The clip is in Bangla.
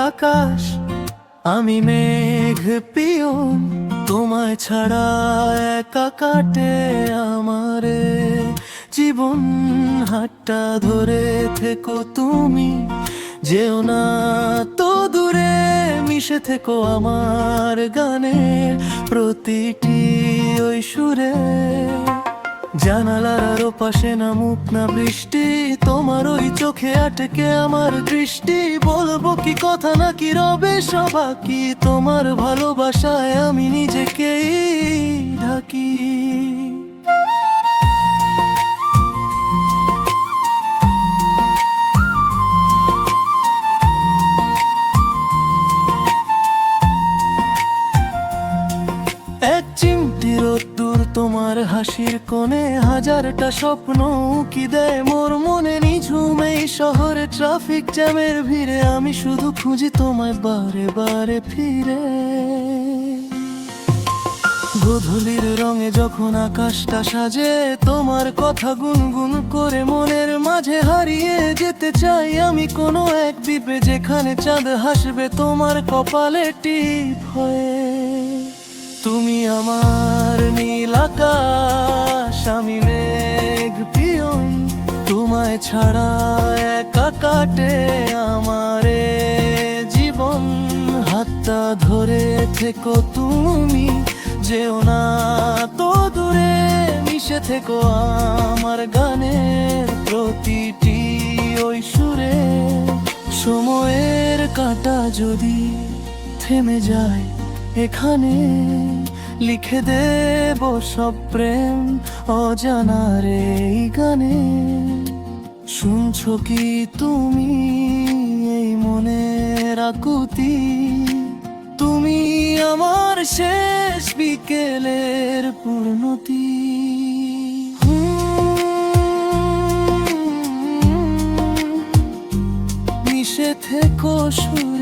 আকাশ, আমি মেঘ পিয়ন, তোমায় ছাড়া একা কাটে আমারে জীবন। হাতটা ধরে থেকো তুমি, যেও না তো দূরে, মিশে থেকো আমার গানের প্রতিটি ওই সুরে। জানালার ওপাশে না মুখ না বৃষ্টি, তোমার ওই চোখে আটকে আমার দৃষ্টি। বলবো কি কথা নাকি রবে সবাকি, তোমার ভালোবাসায় আমি নিজেকেই ঢাকি। এক চিমটি রোদ্দুর তোমার হাসির কোণে, হাজারটা স্বপ্ন কি দেয় মোর মনে। নিঝুম এই শহরে ট্রাফিক জ্যামের ভিড়ে, আমি শুধু খুঁজি তোমায় বারে বারে ফিরে। গোধূলির রঙে যখন আকাশটা সাজে, তোমার কথা গুনগুন করে মনের মাঝে হারিয়ে যেতে চাই আমি কোনো এক দ্বীপে, যেখানে চাঁদ হাসবে তোমার কপালে টিপ হয়ে। তুমি আমার নীল আকাশ, আমি মেঘ পিয়ন, তোমায় ছাড়া একা কাটে আমারে জীবন। হাতটা ধরে থেকো তুমি, যেও না তো দূরে, মিশে থেকো আমার গানের প্রতিটি ওই সুরে। সময়ের কাঁটা যদি থেমে যায় এখানে, লিখে দেব সব প্রেম অজানার এই গানে। শুনছো কি তুমি এই মনের আকুতি, তুমি আমার শেষ বিকেলের পূর্ণতি। মিশে থেকো সুরে।